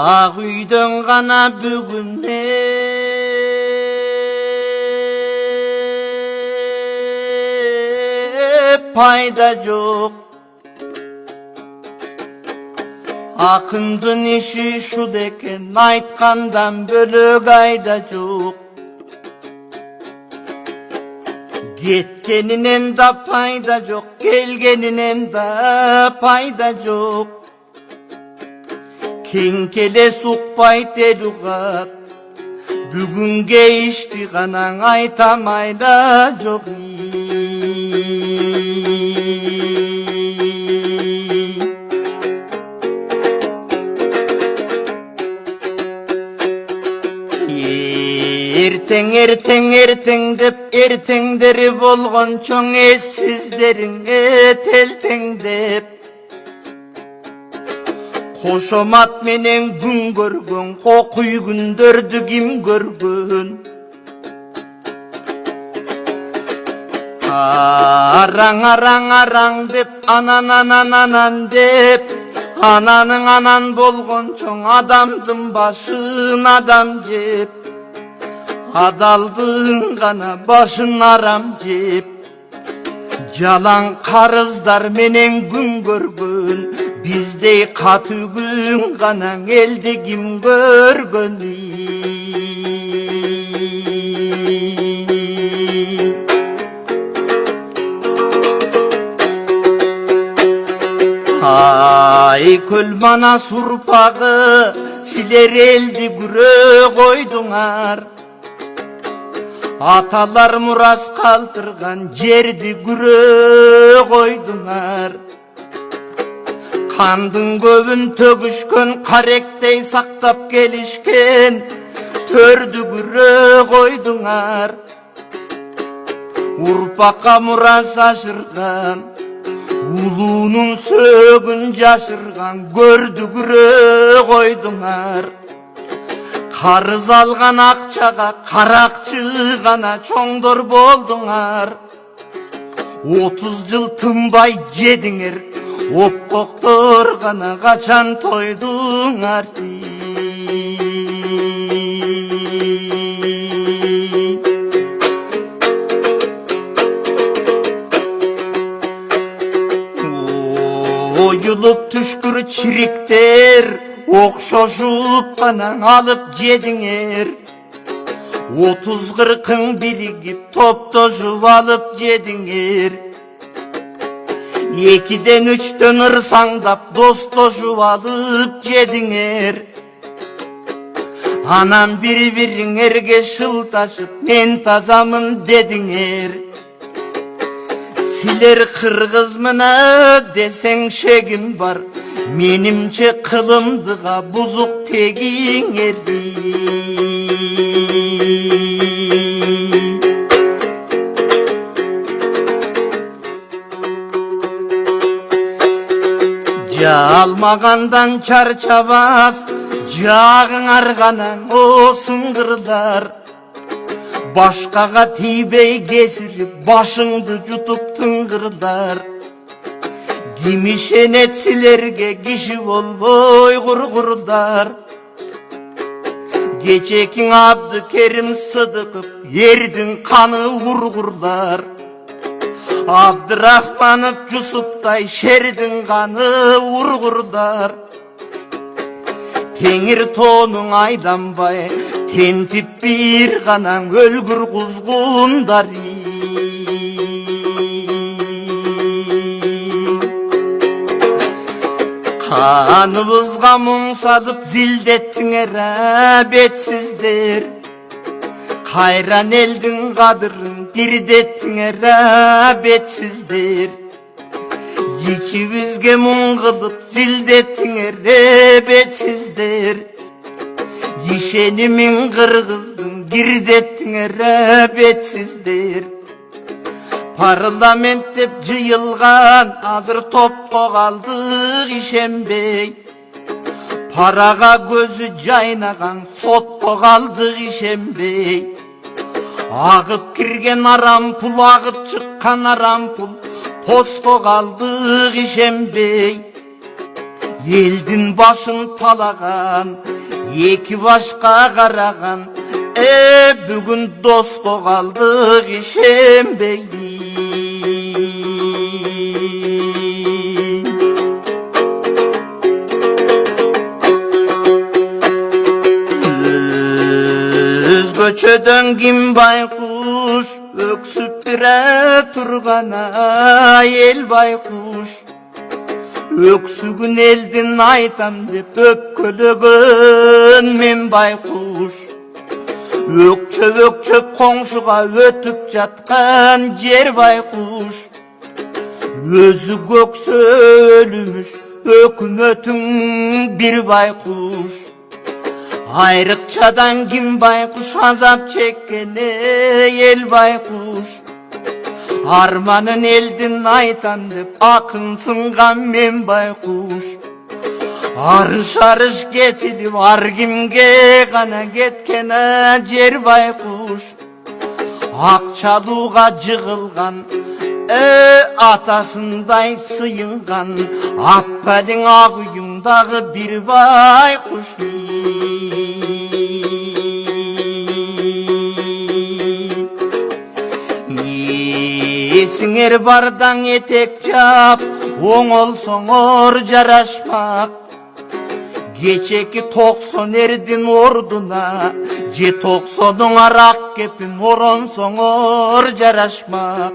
Ақ үйден ғана бүгінде пайда жоқ. Ақындың іші шуд екен, айтқандан бөлек айда жоқ. Кеткенінен да пайда жоқ, келгенінен да пайда жоқ. Кең келе суқпайт ел ұғат, бүгінге ішті ғанаң айтамайда жоқ. Ертең деп ертеңдері болған чоң ессіздеріңе телтеңдеп. Қошомат менен күн көргөн, қоқуй күндөрдү ким көргөн. Араң деп, анан деп, ананың анан болгон чоң адамдын башын адам жеп. Адалдың ғана башын арам жеп. Жалаң қарыздар менен күн көргөн, биздей каты күн ғана элди ким көргөн. Ай көл манас урпагы, силер элди күрө койдуңар. Аталар мурас калтырган жерди күрө койдуңар. Кандын көбүн төгүшкөн, каректей сактап келишкен төрдү күрө койдуңар. Урпакка мурас ашырган, улуунун сөгүн жашырган көрдү күрө койдуңар. Қарыз алған ақчаға қарақчы ғана чоңдор болдуңар. 30 жыл тынбай жедіңер, оппоқтор ғана қачан тойдуңар. Ойылып түшкүр чириктер, оқшошуп қана алып жедіңер. 30-40 бірігіп топтошуп алып жедіңер. 2-ден 3-тен ырсаңдап достошуп алып жедіңер. Анан бір-біріңерге шылташып мен тазамын дедіңер. Силер қырғыз мына десең шегім бар, менимче кылымдыга бузук тегиңер. Жалмагандан чарчабас, жагыңар ғанан осуңгырдар. Башкага тийбей кесирип, башыңды жутуп тыңгырдар. Ким ишенет силерге киши болбой кургурдар. Кечекиң Абдыкерим Сыдыков эрдин каны ургурдар. Абдырахманов Жусуптай шердин каны ургурдар. Теңир тонуң айданбай тентип бир ганаң өлгүр кузгундар. Kanımızga muң salıp zildеттіңер бетсіздер. Кайран элдин кадырын бирдеттіңер бетсіздер. Ичибизге мұң кылып зилдеттіңер бетсіздер. Ишенимин кыргыздын бирдеттіңер бетсіздер. Парламент деп жыйылган азыр топко калдык ишенбей. Парага көзү жайнаган сотко калдык ишенбей. Агып кирген арам пул, агып чыккан арам пул, поско калдык ишенбей. Элдин башын талаган Eki başka karagan bugün dostu kaldık işembeydi. Özgöçödön kim baykuş öksüp bire turgana el baykuş. Öksügün eldin aytam dep öpkölөгөн men baykuş. Ökçöp ökçöp koңşuga ötüp жаткан жер baykuş. Özü göksö ölümüş ökmötüň bir baykuş. Ayrıkçadan kim baykuş azap çekkene el baykuş. Armanın eldin aytan dep akın sıngan men baykuş. Arış arış getilip ar kimge gana getkene jer baykuş. Akçaluğa jığılgan atasınday sıyıngan Akbalin ağıyındağı bir baykuş. Esiңер бардан етек жап оңолсоңор жарашмак. Geçeki 90 erdin orduna je 90'ın arak kepin oronsoңor жарашмак.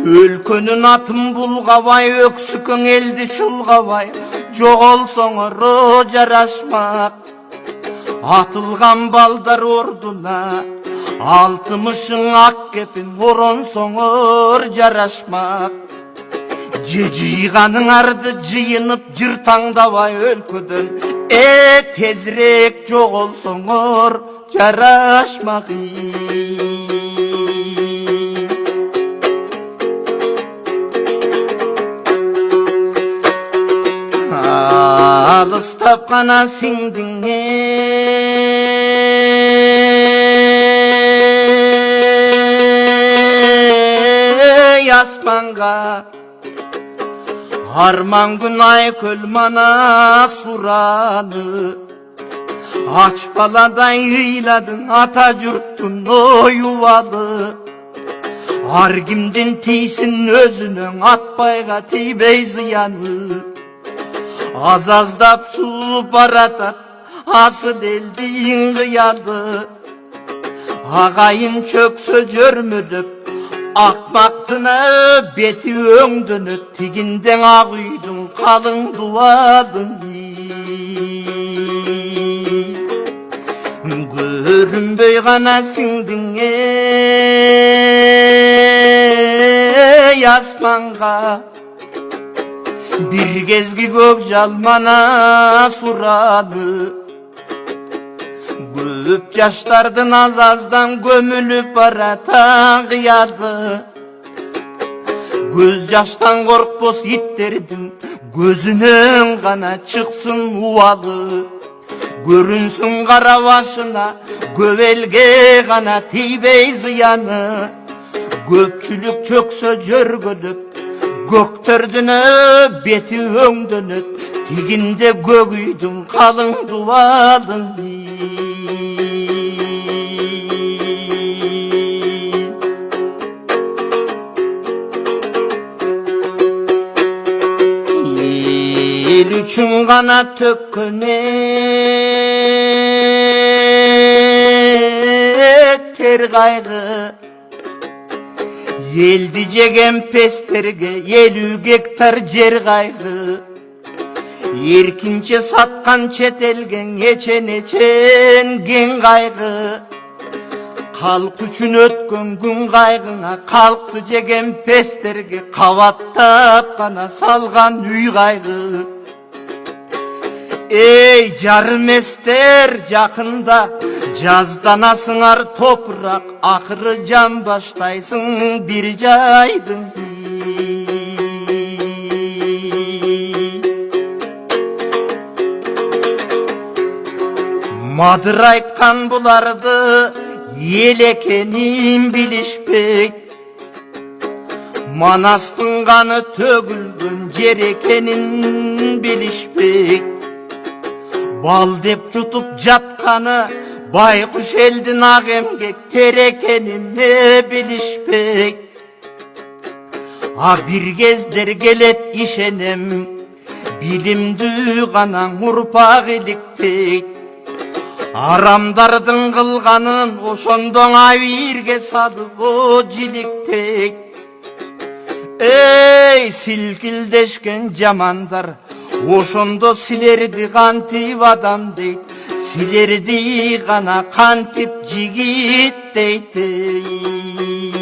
Өлкөнүн атын булгабай өксүкөң элди чулгабай жоголсоңор жарашмак. Атылган балдар ордуна 60'ың ак кепин оронсоңор жарашмак. Же жыйганың арды жыйынып жыр таңдабай өлкөдөн тезирээк жоголсоңор жарашмак. Alыстап кана сиңдиң аспанга. Arman gün ay köl mana suranı. Aç baladan yıyladın ata jurttun o yuvalı. Ar kimdin tiysin özünün atbayga tiybey ziyanı. Az-azdap su baratat asıl eldiğin kıyalı. Ağayın çöksö jörmülüp akmaktına beti öңdөнөt тигинден ак үйдүн калың дубадын. Көрүнбөй гана сиңдиң аспанга. Бир кезги көк жалмана сурады. Көп жаштардын аз-аздан көмүлүп баратан кыяды. Көз жаштан коркпос иттердин көзүнөн гана чыксын убалы. Көрүнсүн кара башына көп элге гана тийбей зыяны. Көпчүлүк чөксө жөргөлөп көктөрдүнө бети өңдөнөт тигинде көк үйдүн калың дубалын. El üçün gana tökköne ter kaygı. Eldi jegen pesterge 50 gektar jer kaygı. Erkinçe satkan çet elgen eçen gen kaygı. Kalk üçün ötkön gün kaygına kalktı jegen pesterge kavattap gana salgan üy kaygı. Ey jarım ester jakында жазданасыңар топырақ ақыры жан баштайсың bir жайдың. Мадыр айтқан бұларды ел екенін білішпек, Манастың қаны төгілген жер екенін білішпек. Bal деп жұтып жатқаны байқұш елдің ақ емгек тер екенін не білішпек. Bir кездер келет ишенем, билимді ғана ұрпақ еліктек. Арамдардың қылғанын ошондоң авирге садып о жиликтек. Эй, силкилдешкен жамандар, ошондо силерди кантип адам дейт, силерди гана кантип жигит дейт.